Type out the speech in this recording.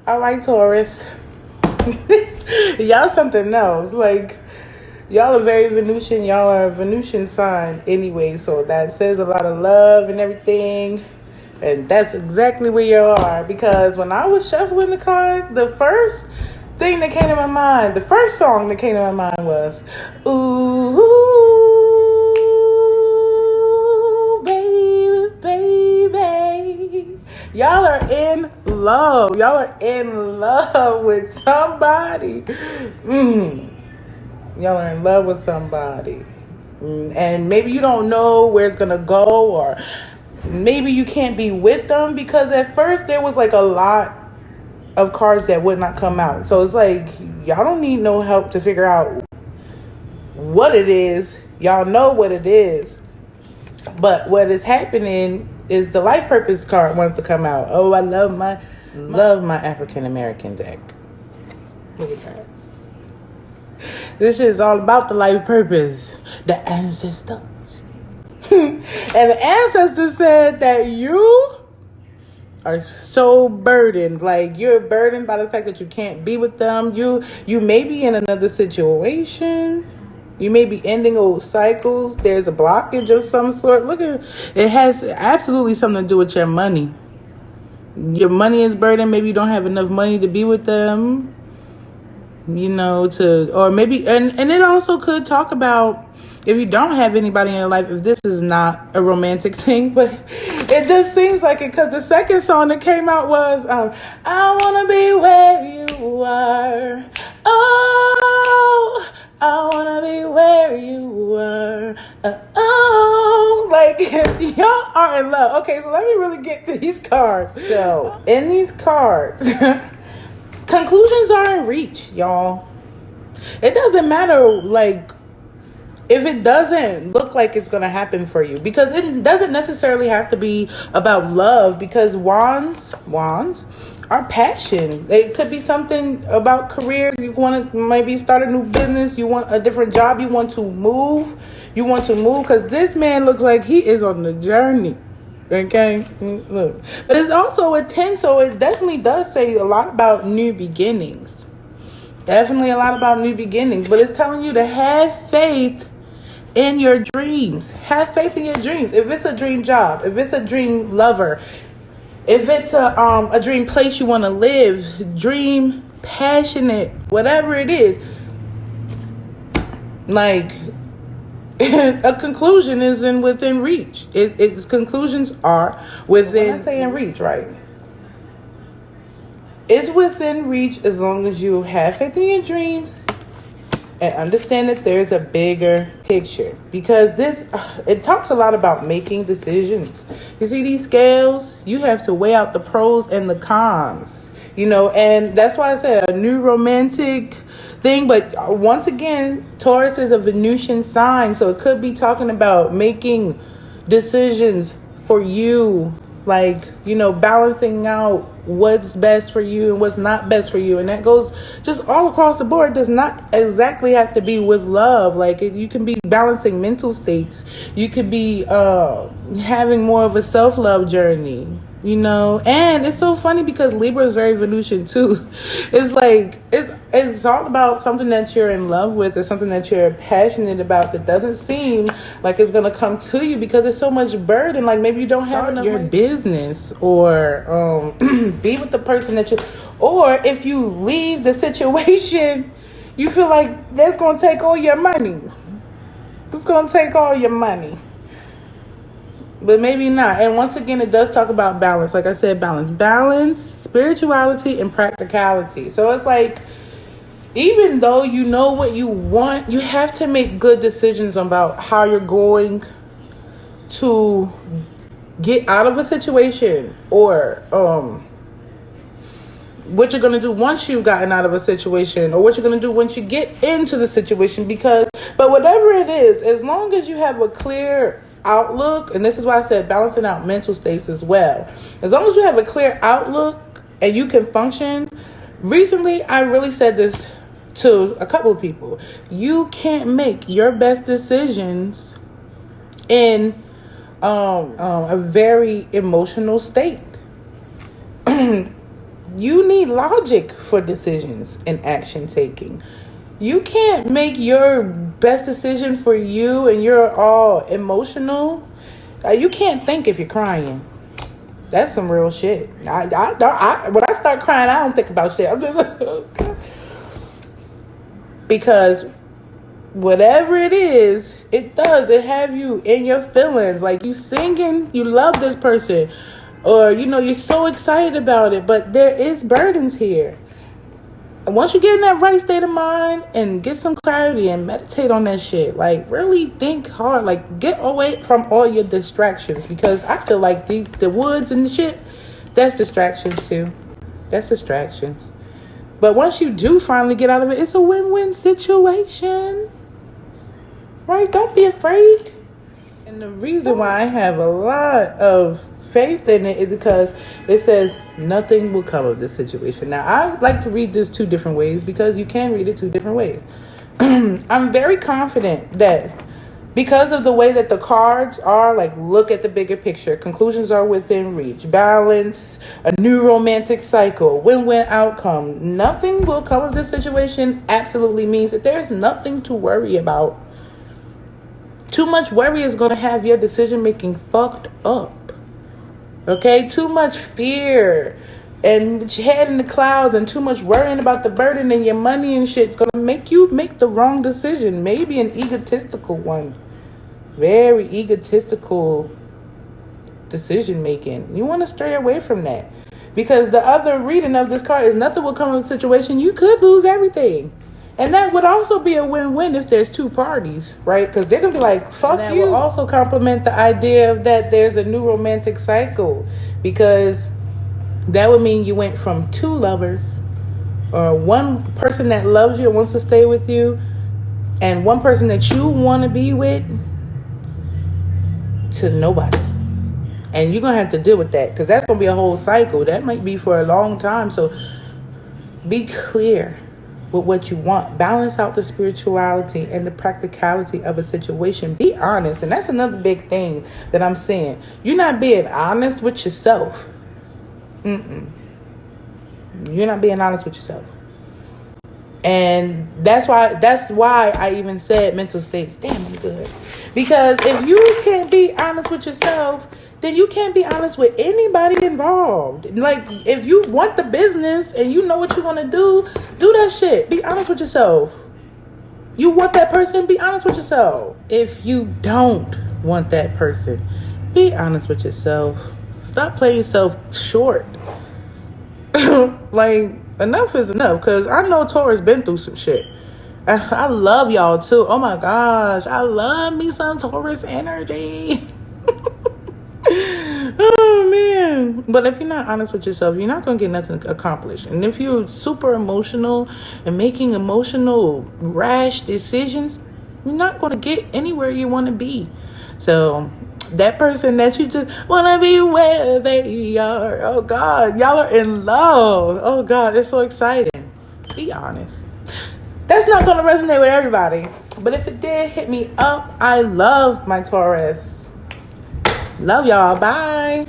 All right, Taurus. Y'all something else. Like, y'all are very Venusian. Y'all are a Venusian sign anyway. So that says a lot of love and everything. And that's exactly where you are. Because when I was shuffling the cards, the first thing that came to my mind, the first song that came to my mind was, ooh, baby, baby. Y'all are in love. Y'all are in love with somebody. Y'all are in love with somebody. And maybe you don't know where it's going to go, or maybe you can't be with them, because at first there was like a lot of cards that would not come out. So it's like, y'all don't need no help to figure out what it is. Y'all know what it is. But what is happening is the life purpose card wants to come out. Oh, I love my African American deck. Look at that. This shit is all about the life purpose. The ancestors. And the ancestors said that you are so burdened. Like, you're burdened by the fact that you can't be with them. You may be in another situation. You may be ending old cycles. There's a blockage of some sort. Look at it. Has absolutely something to do with your money. Your money is burdened. Maybe you don't have enough money to be with them. Or maybe, and it also could talk about if you don't have anybody in your life, if this is not a romantic thing, but it just seems like it, because the second song that came out was, I want to be where you are. Oh, I want to be where you are. Like, y'all are in love. Okay, so let me really get to these cards. So, in these cards, conclusions are in reach, y'all. It doesn't matter, like, if it doesn't look like it's going to happen for you, because it doesn't necessarily have to be about love, because wands are passion. It could be something about career. You want to maybe start a new business. You want a different job. You want to move. Because this man looks like he is on the journey. Okay, look. But it's also a 10, so it definitely does say a lot about new beginnings. Definitely a lot about new beginnings. But it's telling you to have faith in your dreams. Have faith in your dreams. If it's a dream job, if it's a dream lover, if it's a dream place you want to live, dream passionate, whatever it is, like, a conclusion is within reach. Its conclusions are within. When I say in reach, right? It's within reach as long as you have faith in your dreams and understand that there's a bigger picture. Because it talks a lot about making decisions. You see these scales? You have to weigh out the pros and the cons. And that's why I said a new romantic thing. But once again, Taurus is a Venusian sign, so it could be talking about making decisions for you, like, balancing out what's best for you and what's not best for you. And that goes just all across the board. It does not exactly have to be with love. Like, you can be balancing mental states. You could be having more of a self-love journey. And it's so funny because Libra is very Venusian too. It's like, it's all about something that you're in love with, or something that you're passionate about, that doesn't seem like it's going to come to you because there's so much burden. Like, maybe you don't have enough your business, or be with the person that you, or if you leave the situation, you feel like that's going to take all your money. It's going to take all your money. But maybe not. And once again, it does talk about balance. Like I said, balance, spirituality, and practicality. So it's like, even though you know what you want, you have to make good decisions about how you're going to get out of a situation, or what you're going to do once you've gotten out of a situation, or what you're going to do once you get into the situation. But whatever it is, as long as you have a clear outlook, and this is why I said balancing out mental states as well. As long as you have a clear outlook and you can function. Recently, I really said this to a couple of people. You can't make your best decisions in a very emotional state. you need logic for decisions and action taking. You can't make your best decision for you and you're all emotional. You can't think if you're crying. That's some real shit. When I start crying, I don't think about shit. I'm just like, okay. Because whatever it is, it does. It have you in your feelings. Like you singing, you love this person. Or, you're so excited about it. But there is burdens here. And once you get in that right state of mind and get some clarity and meditate on that shit, like really think hard, like get away from all your distractions, because I feel like the woods and the shit, that's distractions too. That's distractions. But once you do finally get out of it, it's a win-win situation. Right? Don't be afraid. And the reason why I have a lot of faith in it is because it says nothing will come of this situation. Now, I like to read this two different ways because you can read it two different ways. I'm very confident that because of the way that the cards are, like, look at the bigger picture. Conclusions are within reach. Balance, a new romantic cycle, win-win outcome. Nothing will come of this situation absolutely means that there's nothing to worry about. Too much worry is going to have your decision-making fucked up. Okay? Too much fear and head in the clouds and too much worrying about the burden and your money and shit is going to make you make the wrong decision. Maybe an egotistical one. Very egotistical decision-making. You want to stray away from that. Because the other reading of this card is nothing will come of the situation. You could lose everything. And that would also be a win-win if there's two parties, right? Because they're going to be like, fuck you. And that will also complement the idea of that there's a new romantic cycle. Because that would mean you went from two lovers, or one person that loves you and wants to stay with you, and one person that you want to be with, to nobody. And you're going to have to deal with that, because that's going to be a whole cycle. That might be for a long time. So be clear with what you want. Balance out the spirituality and the practicality of a situation. Be honest. And that's another big thing that I'm saying. You're not being honest with yourself. You're not being honest with yourself. And that's why I even said mental states. Damn, I'm good. Because if you can't be honest with yourself, then you can't be honest with anybody involved. Like, if you want the business and you know what you want to do that shit. Be honest with yourself. You want that person, be honest with yourself. If you don't want that person, be honest with yourself. Stop playing yourself short. Like, enough is enough, because I know Taurus been through some shit. I love y'all too. Oh my gosh, I love me some Taurus energy. Oh man. But if you're not honest with yourself, you're not going to get nothing accomplished. And if you're super emotional and making emotional rash decisions, you're not going to get anywhere you want to be. So that person that you just want to be where they are. Oh God, y'all are in love. Oh God, it's so exciting. Be honest. That's not going to resonate with everybody. But if it did, hit me up. I love my Taurus. Love y'all. Bye.